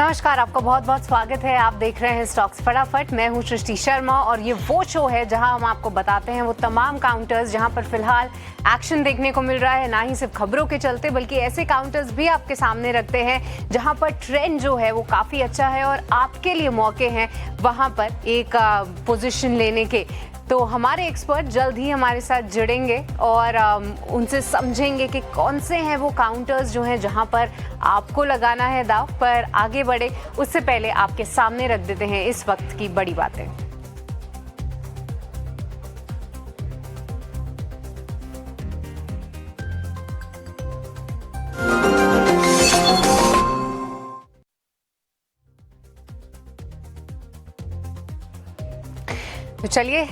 नमस्कार, आपका बहुत बहुत स्वागत है। आप देख रहे हैं स्टॉक्स फटाफट। मैं हूं सृष्टि शर्मा और ये वो शो है जहां हम आपको बताते हैं वो तमाम काउंटर्स जहां पर फिलहाल एक्शन देखने को मिल रहा है। ना ही सिर्फ खबरों के चलते बल्कि ऐसे काउंटर्स भी आपके सामने रखते हैं जहां पर ट्रेंड जो है वो काफ़ी अच्छा है और आपके लिए मौके हैं वहां पर एक पोजीशन लेने के। तो हमारे एक्सपर्ट जल्द ही हमारे साथ जुड़ेंगे और उनसे समझेंगे कि कौन से हैं वो काउंटर्स जो हैं जहां पर आपको लगाना है दाव। पर आगे बढ़े उससे पहले आपके सामने रख देते हैं इस वक्त की बड़ी बातें। तो चलिए,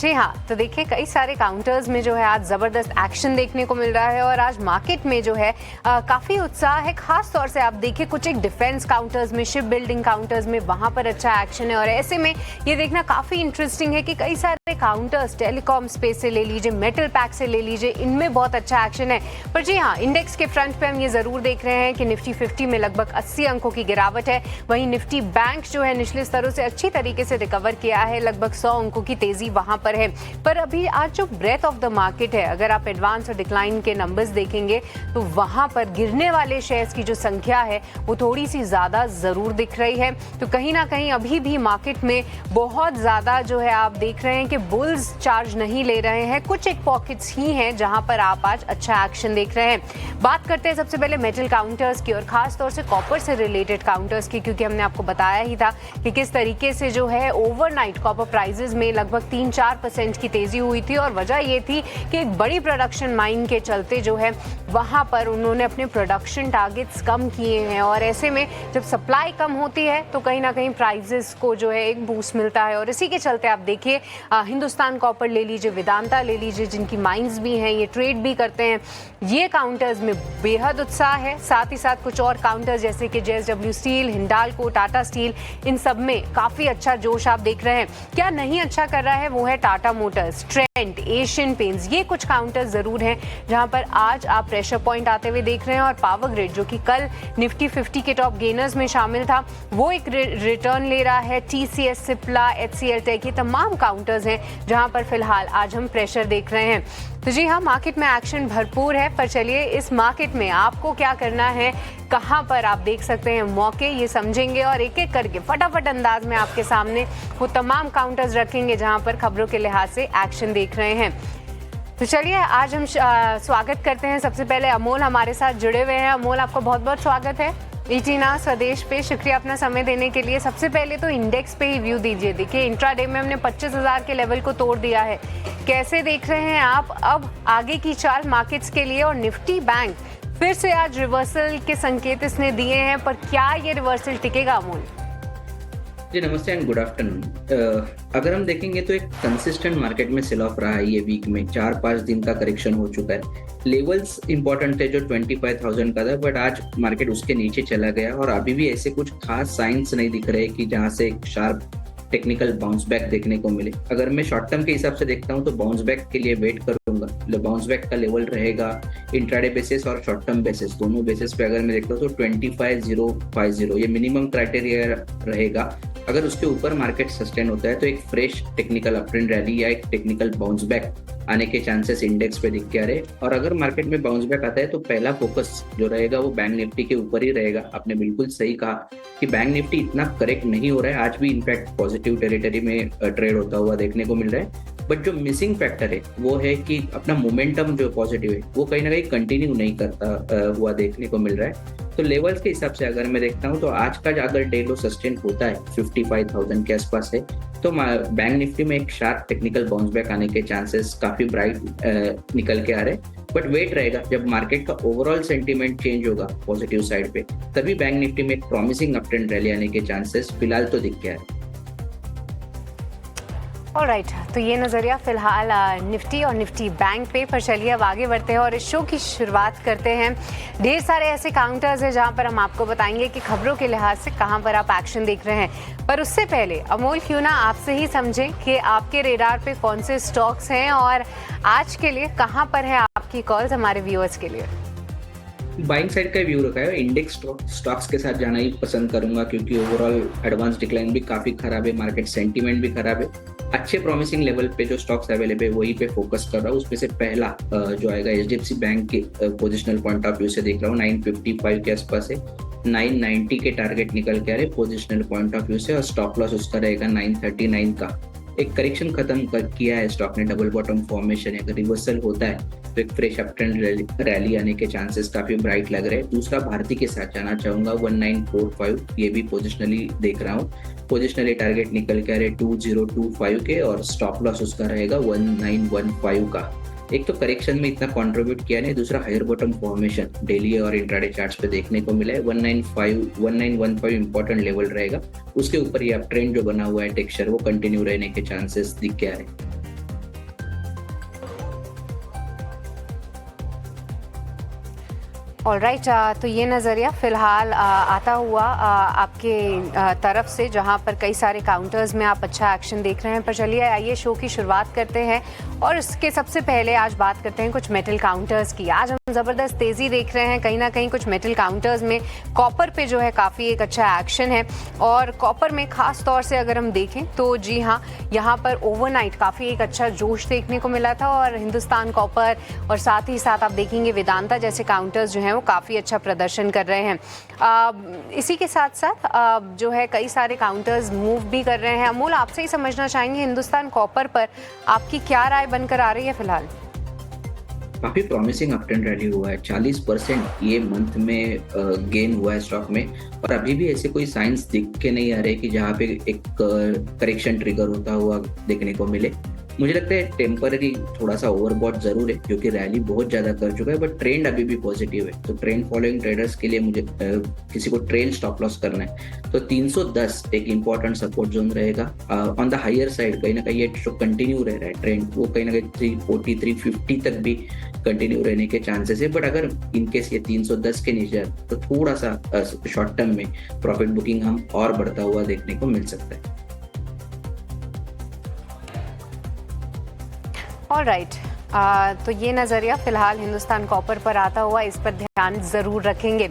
जी हाँ, तो देखिए कई सारे काउंटर्स में जो है आज ज़बरदस्त एक्शन देखने को मिल रहा है और आज मार्केट में जो है काफ़ी उत्साह है। खास तौर से आप देखिए कुछ एक डिफेंस काउंटर्स में, शिप बिल्डिंग काउंटर्स में वहाँ पर अच्छा एक्शन है और ऐसे में ये देखना काफ़ी इंटरेस्टिंग है कि कई सारे काउंटर्स टेलीकॉम स्पेस से ले लीजिए, मेटल पैक से ले लीजिए, इनमें बहुत अच्छा एक्शन है। पर जी हाँ, इंडेक्स के फ्रंट पे हम ये ज़रूर देख रहे हैं कि निफ्टी 50 में लगभग 80 अंकों की गिरावट है। वहीं निफ्टी बैंक जो है निचले स्तरों से अच्छी तरीके से रिकवर किया है, लगभग 100 अंकों की तेज़ी वहाँ पर है। पर अभी आज जो ब्रेथ ऑफ द मार्केट है, अगर आप एडवांस और डिक्लाइन के नंबर्स देखेंगे तो वहां पर गिरने वाले शेयर्स की जो संख्या है वो थोड़ी सी ज्यादा जरूर दिख रही है। तो कहीं ना कहीं अभी भी मार्केट में बहुत ज्यादा जो है आप देख रहे हैं कि बुल्स चार्ज नहीं ले रहे हैं। कुछ एक पॉकेट्स ही हैं जहां पर आप आज अच्छा एक्शन देख रहे हैं। बात करते हैं सबसे पहले मेटल काउंटर्स की और खास तौर से कॉपर से रिलेटेड काउंटर्स की, क्योंकि हमने आपको बताया ही था कि किस तरीके से जो है ओवरनाइट कॉपर प्राइसेस में लगभग 3-4% की तेजी हुई थी और वजह ये थी कि एक बड़ी प्रोडक्शन माइन के चलते जो है वहां पर उन्होंने अपने प्रोडक्शन टारगेट्स कम किए हैं और ऐसे में जब सप्लाई कम होती है तो कहीं ना कहीं प्राइसेस को जो है एक बूस्ट मिलता है और इसी के चलते आप देखिए हिंदुस्तान कॉपर ले लीजिए, वेदांता ले लीजिए, जिनकी माइंस भी हैं, ये ट्रेड भी करते हैं, ये काउंटर्स में बेहद उत्साह है। साथ ही साथ कुछ और काउंटर्स जैसे कि JSW steel, Hindalco, Tata steel, इन सब में काफी अच्छा जोश आप देख रहे हैं। क्या नहीं अच्छा कर रहा है वो है Tata Motors, Trent, Asian paints, ये कुछ काउंटर्स जरूर हैं जहां पर आज आप प्रेशर पॉइंट आते हुए देख रहे हैं। और पावर ग्रिड जो कि कल निफ्टी 50 के टॉप गेनर्स में शामिल था, वो एक रिटर्न ले रहा है। TCS, सिप्ला, HCL टेक, ये तमाम काउंटर्स हैं जहां पर फिलहाल आज हम प्रेशर देख रहे हैं। तो जी हाँ, मार्केट में एक्शन भरपूर है। पर चलिए इस मार्केट में आपको क्या करना है, कहां पर आप देख सकते हैं मौके, ये समझेंगे और एक एक करके फटाफट अंदाज में आपके सामने वो तमाम काउंटर्स रखेंगे जहां पर खबरों के लिहाज से एक्शन देख रहे हैं। तो चलिए आज हम स्वागत करते हैं सबसे पहले अमोल हमारे साथ जुड़े हुए हैं। अमोल, आपका बहुत बहुत स्वागत है ईटीना स्वदेश पे। शुक्रिया अपना समय देने के लिए। सबसे पहले तो इंडेक्स पे ही व्यू दीजिए। देखिए इंट्राडे में हमने 25,000 के लेवल को तोड़ दिया है, कैसे देख रहे हैं आप अब आगे की चाल मार्केट्स के लिए? और निफ्टी बैंक फिर से आज रिवर्सल के संकेत इसने दिए हैं, पर क्या ये रिवर्सल टिकेगा अमोल? जी नमस्ते एंड गुड आफ्टरनून। अगर हम देखेंगे तो एक कंसिस्टेंट मार्केट में सेल ऑफ रहा है ये वीक में, 4-5 दिन का करेक्शन हो चुका है। लेवल्स इंपॉर्टेंट थे जो 25,000 का था, बट आज मार्केट उसके नीचे चला गया और अभी भी ऐसे कुछ खास साइंस नहीं दिख रहे कि जहां से एक शार्प टेक्निकल बाउंस बैक देखने को मिले। अगर मैं शॉर्ट टर्म के हिसाब से देखता हूं तो बाउंस बैक के लिए वेट करूंगा। बाउंस बैक का लेवल रहेगा इंट्राडे बेसिस और शॉर्ट टर्म बेसिस, दोनों बेसिस पे अगर मैं देखता हूं तो 25,050 ये मिनिमम क्राइटेरिया रहेगा। अगर उसके ऊपर मार्केट सस्टेन होता है तो एक फ्रेश टेक्निकल अपट्रेंड रैली या एक टेक्निकल बाउंस बैक आने के चांसेस इंडेक्स पे दिख के आ रहे। और अगर मार्केट में बाउंस बैक आता है तो पहला फोकस जो रहेगा वो बैंक निफ्टी के ऊपर ही रहेगा। आपने बिल्कुल सही कहा कि बैंक निफ्टी इतना करेक्ट नहीं हो रहा है, आज भी इनफैक्ट पॉजिटिव टेरिटरी में ट्रेड होता हुआ देखने को मिल रहा है। बट जो मिसिंग फैक्टर है वो है कि अपना मोमेंटम जो पॉजिटिव है वो कहीं ना कहीं कंटिन्यू नहीं करता हुआ देखने को मिल रहा है। तो लेवल्स के हिसाब से अगर मैं देखता हूँ तो आज का अगर डे लो सस्टेन होता है 55,000 के आसपास है तो बैंक निफ्टी में एक शार्प टेक्निकल बाउंस बैक आने के चांसेस काफी ब्राइट निकल के आ रहे हैं। बट वेट रहेगा जब मार्केट का ओवरऑल सेंटीमेंट चेंज होगा पॉजिटिव साइड पे, तभी बैंक निफ्टी में एक प्रॉमिसिंग अपट्रेंड रैली आने के चांसेस फिलहाल तो दिख के आ रहे हैं। ऑलराइट, तो ये नज़रिया फिलहाल निफ्टी और निफ्टी बैंक पे। पर चलिए अब आगे बढ़ते हैं और इस शो की शुरुआत करते हैं। ढेर सारे ऐसे काउंटर्स हैं जहां पर हम आपको बताएंगे कि खबरों के लिहाज से कहां पर आप एक्शन देख रहे हैं। पर उससे पहले अमोल, क्यों ना आपसे ही समझें कि आपके रेडार पे कौन से स्टॉक्स हैं और आज के लिए कहां पर है आपकी कॉल्स हमारे व्यूअर्स के लिए। बाइंग साइड का व्यू रखा है, इंडेक्स स्टॉक्स के साथ जाना ही पसंद करूंगा क्योंकि ओवरऑल एडवांस डिक्लाइन भी काफी खराब है, मार्केट सेंटीमेंट भी खराब है। अच्छे प्रॉमिसिंग लेवल पे जो स्टॉक्स अवेलेबल है वही पे फोकस कर रहा हूँ। उसमें से पहला जो आएगा एचडीएफसी बैंक के पोजिशनल पॉइंट ऑफ व्यू से देख रहा हूँ 955 के आसपास है, 990 के टारगेट निकल के आ रहे पोजिशनल पॉइंट ऑफ व्यू से, और स्टॉप लॉस उसका रहेगा 939 का। एक करेक्शन खत्म किया है स्टॉक ने, डबल बॉटम फॉर्मेशन है, अगर रिवर्सल होता है तो एक फ्रेश अप ट्रेंड रैली आने के चांसेस काफी ब्राइट लग रहे हैं। दूसरा भारती के साथ जाना चाहूंगा 1945, ये भी पोजिशनली देख रहा हूँ, पोजिशनली टारगेट निकल के आ रहे 2025 के, और स्टॉप लॉस उसका रहेगा 1915 का। एक तो करेक्शन में इतना कंट्रीब्यूट किया नहीं, दूसरा हायर बॉटम फॉर्मेशन डेली और इंट्राडे चार्ट्स पे देखने को मिला है। 1915 इंपॉर्टेंट लेवल रहेगा, उसके ऊपर ये अब ट्रेंड जो बना हुआ है टेक्सचर वो कंटिन्यू रहने के चांसेस दिख के आ रहे हैं। ऑलराइट, तो ये नज़रिया फ़िलहाल आता हुआ आपके तरफ से, जहां पर कई सारे काउंटर्स में आप अच्छा एक्शन देख रहे हैं। पर चलिए आइए शो की शुरुआत करते हैं, और इसके सबसे पहले आज बात करते हैं कुछ मेटल काउंटर्स की। आज हम ज़बरदस्त तेज़ी देख रहे हैं कहीं ना कहीं कुछ मेटल काउंटर्स में। कॉपर पे जो है काफ़ी एक अच्छा एक्शन है, और कॉपर में ख़ास तौर से अगर हम देखें तो जी हाँ, यहाँ पर ओवरनाइट काफ़ी एक अच्छा जोश देखने को मिला था, और हिंदुस्तान कॉपर और साथ ही साथ आप देखेंगे वेदांता जैसे काउंटर्स जो हैं वो काफ़ी अच्छा प्रदर्शन कर रहे हैं। इसी के साथ साथ जो है कई सारे काउंटर्स मूव भी कर रहे हैं। अमूल, आपसे ही समझना चाहेंगे हिंदुस्तान कॉपर पर आपकी क्या राय बनकर आ रही है फिलहाल? काफी प्रॉमिसिंग अपट्रेंड रैली हुआ है, 40% ये मंथ में गेन हुआ है स्टॉक में, और अभी भी ऐसे कोई साइंस दिख के नहीं आ रहे कि जहाँ पे एक करेक्शन ट्रिगर होता हुआ देखने को मिले। मुझे लगता है टेम्पररी थोड़ा सा ओवरबॉट जरूर है क्योंकि रैली बहुत ज्यादा कर चुका है, बट ट्रेंड अभी भी पॉजिटिव है। तो ट्रेंड फॉलोइंग ट्रेडर्स के लिए मुझे किसी को ट्रेल स्टॉप लॉस करना है तो 310 एक इंपॉर्टेंट सपोर्ट जोन रहेगा। ऑन द हायर साइड कहीं ना कहीं ये जो कंटिन्यू रह रहा है ट्रेंड, वो कहीं ना कहीं 340 350 तक भी कंटिन्यू रहने के चांसेस है। बट अगर इनकेस ये 310 के नीचे तो थोड़ा सा शॉर्ट टर्म में प्रॉफिट बुकिंग हम और बढ़ता हुआ देखने को मिल सकता है। ऑलराइट, तो ये नज़रिया फ़िलहाल हिंदुस्तान कॉपर पर आता हुआ, इस पर ध्यान ज़रूर रखेंगे।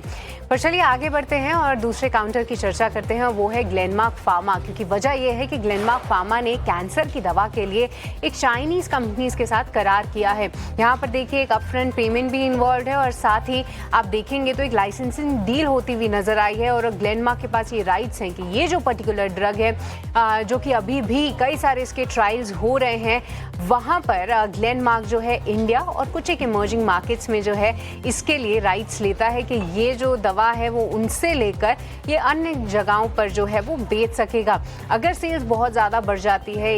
पर चलिए आगे बढ़ते हैं और दूसरे काउंटर की चर्चा करते हैं, वो है ग्लेनमार्क फार्मा। क्योंकि वजह यह है कि ग्लेनमार्क फार्मा ने कैंसर की दवा के लिए एक चाइनीज़ कंपनीज के साथ करार किया है। यहाँ पर देखिए एक अपफ्रंट पेमेंट भी इन्वॉल्व है, और साथ ही आप देखेंगे तो एक लाइसेंसिंग डील होती हुई नजर आई है, और ग्लेनमार्क के पास ये राइट्स हैं कि ये जो पर्टिकुलर ड्रग है जो कि अभी भी कई सारे इसके ट्रायल्स हो रहे हैं, वहाँ पर ग्लेनमार्क जो है इंडिया और कुछ एक इमर्जिंग मार्केट्स में जो है इसके लिए राइट्स लेता है कि ये जो दवा है वो उनसे लेकर ये अन्य जगहों पर जो है वो बेच सकेगा। अगर सेल्स बहुत ज़्यादा बढ़ जाती है,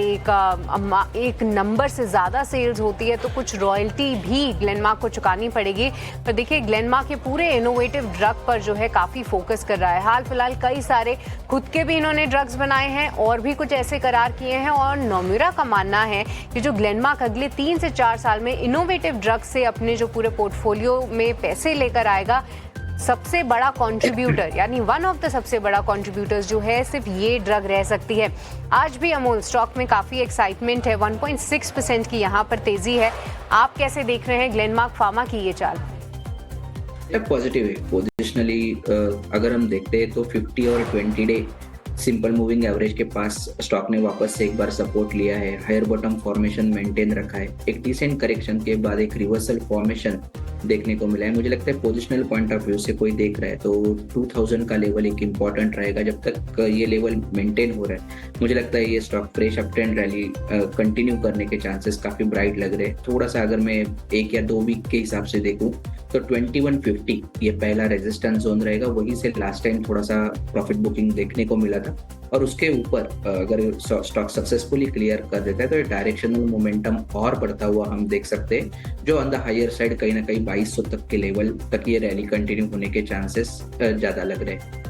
एक नंबर से ज़्यादा सेल्स होती है, तो कुछ रॉयल्टी भी ग्लेनमार्क को चुकानी पड़ेगी। पर देखिए ग्लेनमार्क ये पूरे इनोवेटिव ड्रग पर जो है काफ़ी फोकस कर रहा है। हाल फिलहाल कई सारे खुद के भी इन्होंने ड्रग्स बनाए हैं और भी कुछ ऐसे करार किए हैं, और नोमुरा का मानना है कि जो ग्लेनमार्क अगले 3 से 4 साल में इनोवेटिव ड्रग से अपने जो पूरे पोर्टफोलियो में पैसे लेकर आएगा, सबसे बड़ा कंट्रीब्यूटर यानी वन ऑफ द सबसे बड़ा कंट्रीब्यूटर्स जो है सिर्फ ये ड्रग रह सकती है। आज भी अमूल स्टॉक में काफ़ी एक्साइटमेंट है, 1.6% की यहाँ पर तेज़ी है। आप कैसे देख रहे हैं ग्लेनमार्क फार्मा की ये चाल? पॉजिटिव है पोजिशनली। अगर हम देखते हैं तो 50 और 20 डे सिंपल मूविंग एवरेज के पास स्टॉक ने वापस से एक बार सपोर्ट लिया है, हायर बॉटम फॉर्मेशन मेंटेन रखा है, एक डिसेंट करेक्शन के बाद एक रिवर्सल फॉर्मेशन देखने को मिला है। मुझे लगता है पोजिशनल पॉइंट ऑफ व्यू से कोई देख रहा है तो 2000 का लेवल एक इंपॉर्टेंट रहेगा। जब तक ये लेवल मेंटेन हो रहा है मुझे लगता है ये stock fresh up trend rally continue करने के चांसेस काफी ब्राइट लग रहे हैं। थोड़ा सा अगर मैं 1 या 2 वीक के हिसाब से देखूं तो 2150 ये पहला रेजिस्टेंस जोन रहेगा, वहीं से लास्ट टाइम थोड़ा सा प्रॉफिट बुकिंग देखने को मिला था, और उसके ऊपर अगर स्टॉक सक्सेसफुली क्लियर कर देता है तो डायरेक्शनल मोमेंटम और बढ़ता हुआ हम देख सकते हैं, जो ऑन द हायर साइड कहीं ना कहीं 2200 तक के लेवल तक ये रैली कंटिन्यू होने के चांसेस ज्यादा लग रहे हैं।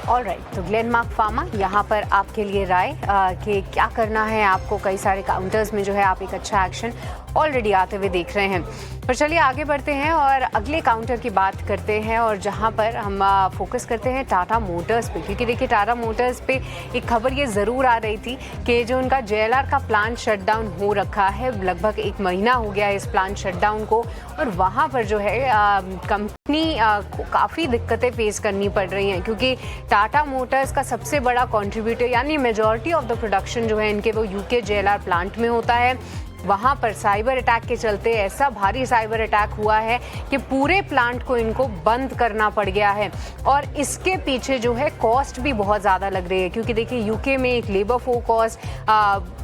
ऑलराइट, तो ग्लेनमार्क फार्मा यहाँ पर आपके लिए राय कि क्या करना है आपको। कई सारे काउंटर्स में जो है आप एक अच्छा एक्शन ऑलरेडी आते हुए देख रहे हैं। पर चलिए आगे बढ़ते हैं और अगले काउंटर की बात करते हैं, और जहां पर हम फोकस करते हैं टाटा मोटर्स पे, क्योंकि देखिए टाटा मोटर्स पे एक खबर ये ज़रूर आ रही थी कि जो उनका JLR का प्लांट शटडाउन हो रखा है, लगभग 1 महीना हो गया है इस प्लांट शटडाउन को, और वहाँ पर जो है कंपनी को काफ़ी दिक्कतें फेस करनी पड़ रही हैं, क्योंकि टाटा मोटर्स का सबसे बड़ा कंट्रीब्यूटर यानी मेजॉरिटी ऑफ द प्रोडक्शन जो है इनके वो UK JLR प्लांट में होता है। वहाँ पर साइबर अटैक के चलते ऐसा भारी साइबर अटैक हुआ है कि पूरे प्लांट को इनको बंद करना पड़ गया है, और इसके पीछे जो है कॉस्ट भी बहुत ज़्यादा लग रही है, क्योंकि देखिए UK में एक लेबर फोर्स कॉस्ट,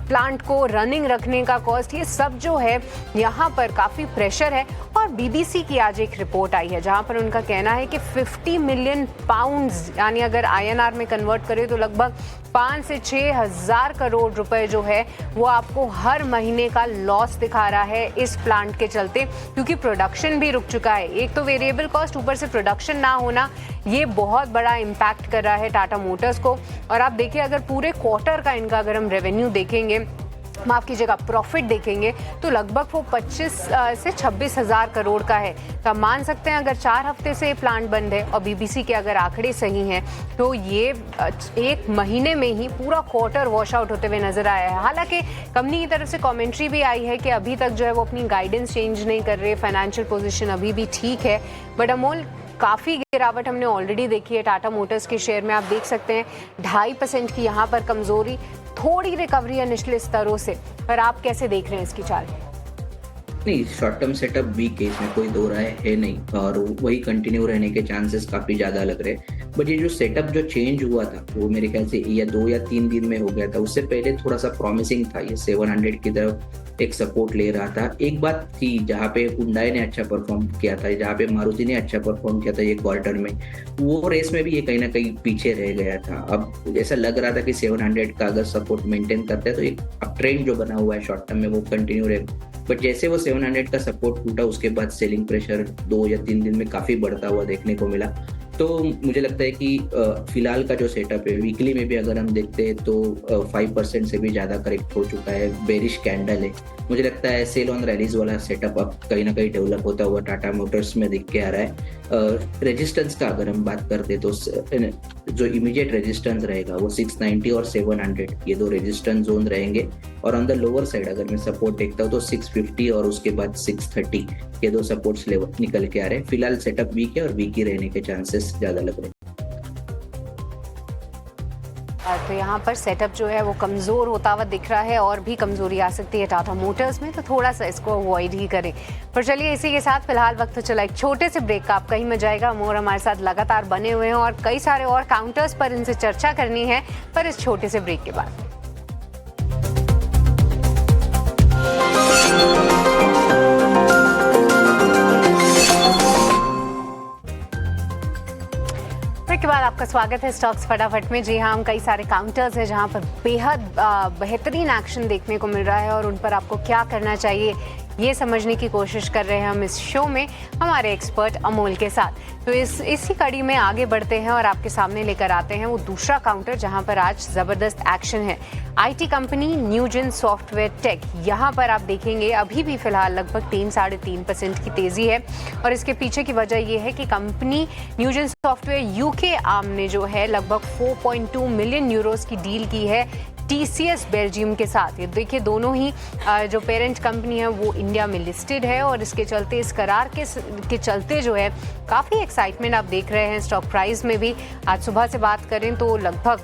प्लांट को रनिंग रखने का कॉस्ट, ये सब जो है यहाँ पर काफ़ी प्रेशर है। और BBC की आज एक रिपोर्ट आई है जहाँ पर उनका कहना है कि 50 मिलियन पाउंड्स यानी अगर INR में कन्वर्ट करें तो लगभग 5 से 6 हज़ार करोड़ रुपए जो है वो आपको हर महीने का लॉस दिखा रहा है इस प्लांट के चलते, क्योंकि प्रोडक्शन भी रुक चुका है। एक तो वेरिएबल कॉस्ट, ऊपर से प्रोडक्शन ना होना, ये बहुत बड़ा इम्पैक्ट कर रहा है टाटा मोटर्स को। और आप देखिए अगर पूरे क्वार्टर का इनका अगर हम रेवेन्यू देखेंगे, माफ़ कीजिएगा प्रॉफिट देखेंगे, तो लगभग वो 25 से 26 हज़ार करोड़ का है। तो आप मान सकते हैं अगर 4 हफ्ते से प्लांट बंद है और BBC के अगर आंकड़े सही हैं तो ये 1 महीने में ही पूरा क्वार्टर वॉश आउट होते हुए नजर आया है। हालांकि कंपनी की तरफ से कमेंट्री भी आई है कि अभी तक जो है वो अपनी गाइडेंस चेंज नहीं कर रहे, फाइनेंशियल पोजीशन अभी भी ठीक है। बट अमोल, काफ़ी गिरावट हमने ऑलरेडी देखी है टाटा मोटर्स के शेयर में, आप देख सकते हैं 2.5% की यहाँ पर कमजोरी, थोड़ी रिकवरी है निचले स्तरों से, पर आप कैसे देख रहे हैं इसकी चाल? नहीं, शॉर्ट टर्म सेटअप वीक है, इसमें कोई दो राय है नहीं, और वही कंटिन्यू रहने के चांसेस काफ़ी ज़्यादा लग रहे हैं। बट ये जो सेटअप जो चेंज हुआ था वो मेरे ख्याल से या 2 या 3 दिन में हो गया था, उससे पहले थोड़ा सा प्रॉमिसिंग था, ये 700 की तरफ एक सपोर्ट ले रहा था। एक बात थी जहाँ पे हुंडई ने अच्छा परफॉर्म किया था, जहाँ पे मारुति ने अच्छा परफॉर्म किया था ये क्वार्टर में, वो रेस में भी ये कहीं ना कहीं पीछे रह गया था। अब ऐसा लग रहा था कि 700 का अगर सपोर्ट मेंटेन करते हैं तो एक अप ट्रेंड जो बना हुआ है शॉर्ट टर्म में वो कंटिन्यू रहेगा। बट जैसे वो 700 का सपोर्ट टूटा, उसके बाद सेलिंग प्रेशर 2 या 3 दिन में काफी बढ़ता हुआ देखने को मिला। तो मुझे लगता है कि फिलहाल का जो सेटअप है, वीकली में भी अगर हम देखते हैं तो 5% से भी ज़्यादा करेक्ट हो चुका है, बेरिश कैंडल है। मुझे लगता है सेल ऑन रैलीज वाला सेटअप अब कहीं ना कहीं डेवलप होता हुआ टाटा मोटर्स में दिख के आ रहा है। रेजिस्टेंस का अगर हम बात करते तो जो इमीडिएट रेजिस्टेंस रहेगा वो 690 और 700, ये 2 रेजिस्टेंस जोन रहेंगे। और ऑन द लोअर साइड अगर मैं सपोर्ट देखता हूँ तो 650 और उसके बाद 630, ये 2 सपोर्ट्स लेवल निकल के आ रहे हैं। फिलहाल सेटअप वीक है और वीक ही रहने के चांसेस ज्यादा लग रहे हैं। तो यहाँ पर सेटअप जो है वो कमज़ोर होता हुआ दिख रहा है, और भी कमज़ोरी आ सकती है टाटा मोटर्स में, तो थोड़ा सा इसको अवॉइड ही करें। पर चलिए इसी के साथ फिलहाल वक्त तो चला एक छोटे से ब्रेक का, आप कहीं में जाएगा मोर हमारे साथ लगातार बने हुए हैं और कई सारे और काउंटर्स पर इनसे चर्चा करनी है, पर इस छोटे से ब्रेक के बाद। के बाद आपका स्वागत है स्टॉक्स फटाफट में। जी हाँ, हम कई सारे काउंटर्स हैं जहां पर बेहद बेहतरीन एक्शन देखने को मिल रहा है, और उन पर आपको क्या करना चाहिए ये समझने की कोशिश कर रहे हैं हम इस शो में हमारे एक्सपर्ट अमोल के साथ। तो इसी कड़ी में आगे बढ़ते हैं और आपके सामने लेकर आते हैं वो दूसरा काउंटर जहां पर आज ज़बरदस्त एक्शन है। IT company Newgen software tech, यहाँ पर आप देखेंगे अभी भी फिलहाल लगभग 3-3.5% की तेज़ी है, और इसके पीछे की वजह यह है कि company Newgen software UK arm ने जो है लगभग 4.2 मिलियन यूरोस की डील की है TCS बेल्जियम के साथ। ये देखिए दोनों ही जो पेरेंट कंपनी है वो इंडिया में लिस्टेड है, और इसके चलते इस करार के चलते जो है काफ़ी एक्साइटमेंट आप देख रहे हैं स्टॉक प्राइस में भी। आज सुबह से बात करें तो लगभग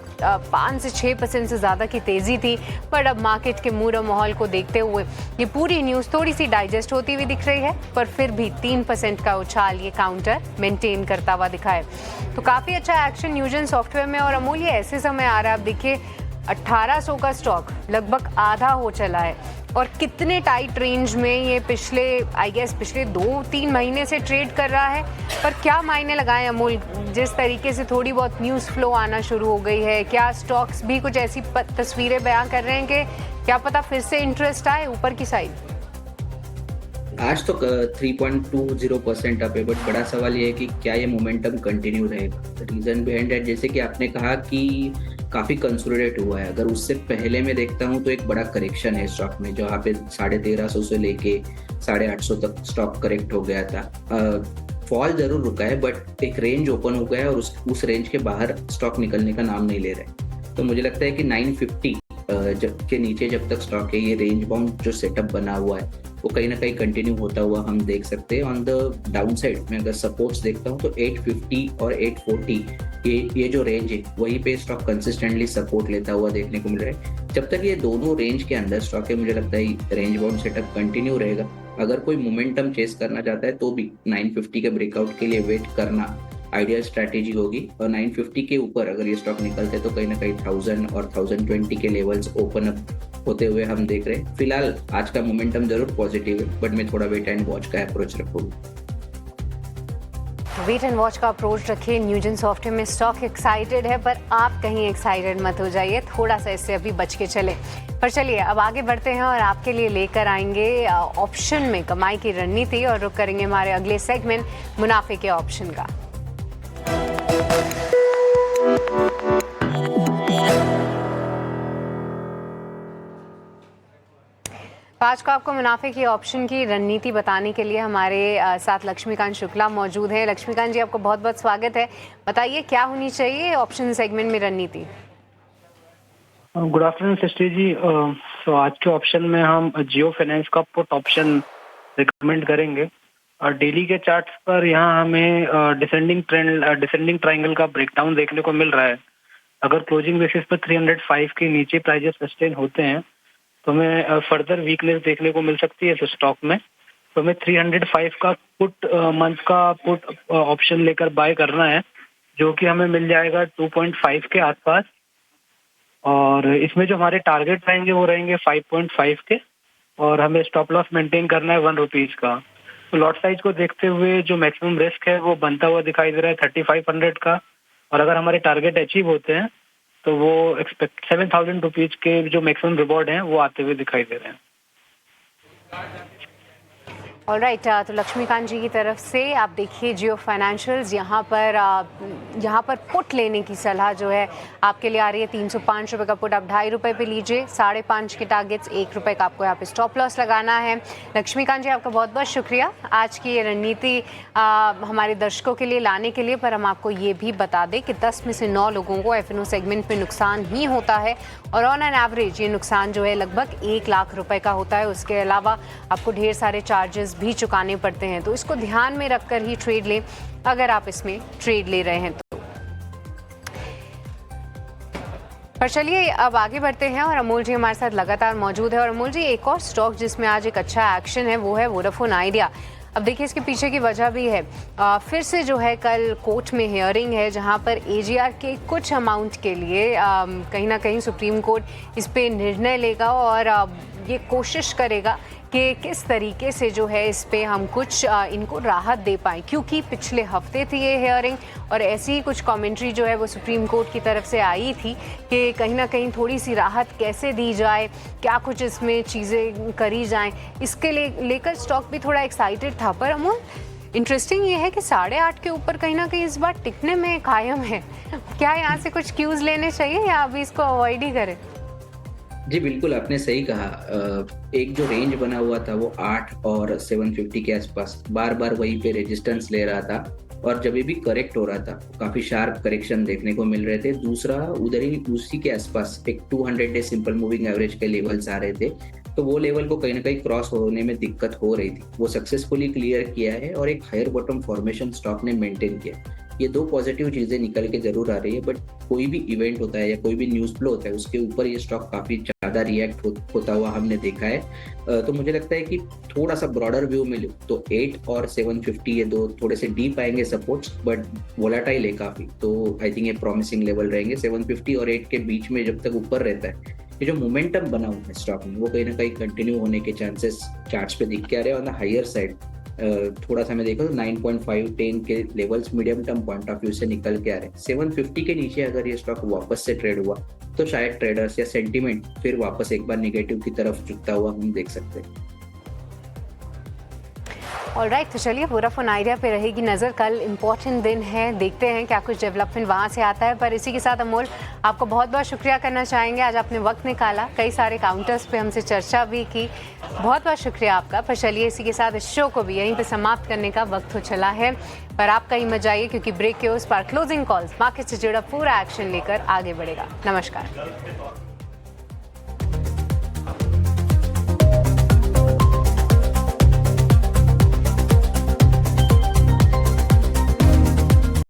5 से 6% से ज़्यादा की तेज़ी थी, पर अब मार्केट के मूड और माहौल को देखते हुए ये पूरी न्यूज़ थोड़ी सी डाइजेस्ट होती हुई दिख रही है, पर फिर भी 3% का उछाल ये काउंटर मेंटेन करता हुआ दिखा है। तो काफ़ी अच्छा एक्शन न्यूजेन सॉफ्टवेयर में, और अमूल्य ऐसे समय आ रहा है, आप देखिए 1800 का स्टॉक लगभग आधा हो चला है, और कितने टाइट रेंज में ये पिछले 2-3 महीने से ट्रेड कर रहा है। पर क्या मायने लगाएं अमूल, जिस तरीके से थोड़ी बहुत न्यूज़ फ्लो आना शुरू हो गई है, क्या स्टॉक्स भी कुछ ऐसी तस्वीरें बयां कर रहे हैं कि क्या पता फिर से इंटरेस्ट आए ऊपर की साइड? आज तो 3.20% अप है, बट बड़ा सवाल ये है कि क्या ये मोमेंटम कंटिन्यू रहेगा। रीजन बिहाइंड दैट, जैसे कि आपने कहा कि काफी कंसोलिडेट हुआ है। अगर उससे पहले मैं देखता हूँ तो एक बड़ा करेक्शन है स्टॉक में, जहाँ पे 1350 से लेके 850 तक स्टॉक करेक्ट हो गया था। फॉल जरूर रुका है बट एक रेंज ओपन हो गया है और उस रेंज के बाहर स्टॉक निकलने का नाम नहीं ले रहे। तो मुझे लगता है कि 950 के नीचे जब तक स्टॉक है, ये रेंज बाउंड जो सेटअप बना हुआ है वो कहीं ना कहीं कंटिन्यू होता हुआ हम देख सकते हैं। ऑन द डाउन साइड में अगर सपोर्ट्स देखता हूँ तो 850 और 840 ये जो रेंज है वहीं पे स्टॉक कंसिस्टेंटली सपोर्ट लेता हुआ देखने को मिल रहा है। जब तक ये दोनों रेंज के अंदर स्टॉक है, मुझे लगता है रेंज बाउंड सेटअप कंटिन्यू रहेगा। अगर कोई मोमेंटम चेस करना चाहता है तो भी 950 के ब्रेकआउट के लिए वेट करना आइडियल स्ट्रैटेजी होगी। और 950 के ऊपर अगर ये स्टॉक निकलते तो कहीं ना कहीं 1000 और 1020 के लेवल्स ओपन अप होते हुए हम देख रहे हैं। फिलहाल आज का मोमेंटम जरूर पॉजिटिव है बट मैं थोड़ा वेट एंड वॉच का अप्रोच रखूंगा। वेट एंड वॉच का अप्रोच रखिए। न्यूजन सॉफ्टवेयर में स्टॉक एक्साइटेड है पर आप कहीं एक्साइटेड मत हो जाइए, थोड़ा सा इससे अभी बच के चले। पर चलिए अब आगे बढ़ते हैं और आपके लिए लेकर आएंगे ऑप्शन में कमाई की रणनीति और रुक करेंगे हमारे अगले सेगमेंट मुनाफे के ऑप्शन का। आज को आपको मुनाफे की ऑप्शन की रणनीति बताने के लिए हमारे साथ लक्ष्मीकांत शुक्ला मौजूद हैं। लक्ष्मीकांत जी, आपको बहुत बहुत स्वागत है। बताइए क्या होनी चाहिए ऑप्शन सेगमेंट में रणनीति? Good afternoon Srishti ji. तो आज के ऑप्शन में हम जियो फाइनेंस का पुट ऑप्शन रिकमेंड करेंगे। डेली के चार्ट्स पर यहाँ हमें डिसेंडिंग ट्रायंगल का ब्रेकडाउन देखने को मिल रहा है। अगर क्लोजिंग बेसिस पर 305 के नीचे प्राइजेस सस्टेन होते हैं तो हमें फर्दर वीकनेस देखने को मिल सकती है तो स्टॉक में। तो हमें 305 का पुट मंथ का पुट ऑप्शन लेकर बाय करना है, जो कि हमें मिल जाएगा 2.5 के आसपास। और इसमें जो हमारे टारगेट रहेंगे वो रहेंगे 5.5 के, और हमें स्टॉप लॉस मेंटेन करना है 1 रुपीज का। तो लॉट साइज को देखते हुए जो मैक्सिमम रिस्क है वो बनता हुआ दिखाई दे रहा है 3500 का, और अगर हमारे टारगेट अचीव होते हैं तो वो एक्सपेक्ट 7000 रुपीज के जो मैक्सिमम रिवॉर्ड हैं वो आते हुए दिखाई दे रहे हैं। ऑलराइट, तो लक्ष्मीकांत जी की तरफ से आप देखिए जियो फाइनेंशियल्स यहाँ पर पुट लेने की सलाह जो है आपके लिए आ रही है। 305 रुपये का पुट आप 2.5 रुपये पे लीजिए। 5.5 के टारगेट्स 1 रुपये का आपको यहाँ पे स्टॉप लॉस लगाना है। लक्ष्मीकांत जी, आपका बहुत बहुत शुक्रिया आज की ये रणनीति हमारे दर्शकों के लिए लाने के लिए। पर हम आपको ये भी बता दें कि 10 में से 9 लोगों को एफ सेगमेंट में नुकसान ही होता है और ऑन एन एवरेज ये नुकसान जो है लगभग 1 लाख रुपए का होता है। उसके अलावा आपको ढेर सारे चार्जेस भी चुकाने पड़ते हैं, तो इसको ध्यान में रखकर ही ट्रेड लें अगर आप इसमें ट्रेड ले रहे हैं तो। पर चलिए अब आगे बढ़ते हैं और अमोल जी हमारे साथ लगातार मौजूद है। और अमोल जी, एक और स्टॉक जिसमें आज एक अच्छा एक्शन है वो है वोडाफोन आइडिया। अब देखिए इसके पीछे की वजह भी है। फिर से जो है कल कोर्ट में हियरिंग है जहां पर एजीआर के कुछ अमाउंट के लिए कहीं ना कहीं सुप्रीम कोर्ट इस पे निर्णय लेगा और ये कोशिश करेगा कि किस तरीके से जो है इस पे हम कुछ इनको राहत दे पाएँ, क्योंकि पिछले हफ्ते थी ये हियरिंग और ऐसी ही कुछ कमेंट्री जो है वो सुप्रीम कोर्ट की तरफ से आई थी कि कहीं ना कहीं थोड़ी सी राहत कैसे दी जाए, क्या कुछ इसमें चीज़ें करी जाएं। इसके लेकर स्टॉक भी थोड़ा एक्साइटेड था। पर अमोल, इंटरेस्टिंग ये है कि 8.5 के ऊपर कहीं ना कहीं इस बार टिकने में कायम है। क्या यहाँ से कुछ क्यूज लेने चाहिए या अभी इसको अवॉइड ही करें? जी बिल्कुल, आपने सही कहा। एक जो रेंज बना हुआ था वो 8 और 750 के आसपास बार बार वहीं पे रेजिस्टेंस ले रहा था और जब भी करेक्ट हो रहा था काफी शार्प करेक्शन देखने को मिल रहे थे। दूसरा उधर ही उसी के आसपास एक 200 डे सिंपल मूविंग एवरेज के लेवल्स आ रहे थे, तो वो लेवल को कहीं ना कहीं क्रॉस होने में दिक्कत हो रही थी। वो सक्सेसफुली क्लियर किया है और एक हायर बॉटम फॉर्मेशन स्टॉक ने मेंटेन किया। ये दो पॉजिटिव चीजें निकल के जरूर आ रही है, बट कोई भी इवेंट होता है या कोई भी न्यूज फ्लो होता है उसके ऊपर ये स्टॉक काफी ज्यादा रिएक्ट होता हुआ हमने देखा है। तो मुझे लगता है कि थोड़ा सा ब्रॉडर व्यू में लो तो 8 और 750 ये दो थोड़े से डीप आएंगे सपोर्ट्स, बट वोलेटाइल है काफी, तो आई थिंक ये प्रॉमिसिंग लेवल रहेंगे। 750 और 8 के बीच में जब तक ऊपर रहता है, ये जो मोमेंटम बना हुआ है स्टॉक में वो कहीं ना कहीं कंटिन्यू होने के चांसेस चार्ट्स पे दिख के आ रहे हैं। ऑन द हायर साइड थोड़ा सा मैं देखा तो 9.5 10 के levels medium term point of view से निकल के आ रहे हैं। 750 के नीचे अगर ये स्टॉक वापस से ट्रेड हुआ तो शायद ट्रेडर्स या सेंटीमेंट फिर वापस एक बार नेगेटिव की तरफ झुकता हुआ हम देख सकते हैं। ऑलराइट, तो चलिए वोडाफोन आइडिया पे रहेगी नज़र। कल इम्पॉर्टेंट दिन है, देखते हैं क्या कुछ डेवलपमेंट वहाँ से आता है। पर इसी के साथ अमोल, आपको बहुत बहुत शुक्रिया करना चाहेंगे, आज आपने वक्त निकाला, कई सारे काउंटर्स पे हमसे चर्चा भी की, बहुत बहुत शुक्रिया आपका। पर चलिए इसी के साथ इस शो को भी यहीं पे समाप्त करने का वक्त हो चला है। पर आप कहीं मत जाइए, क्योंकि ब्रेक के उस पार क्लोजिंग कॉल्स, मार्केट से जुड़ा पूरा एक्शन लेकर आगे बढ़ेगा। नमस्कार।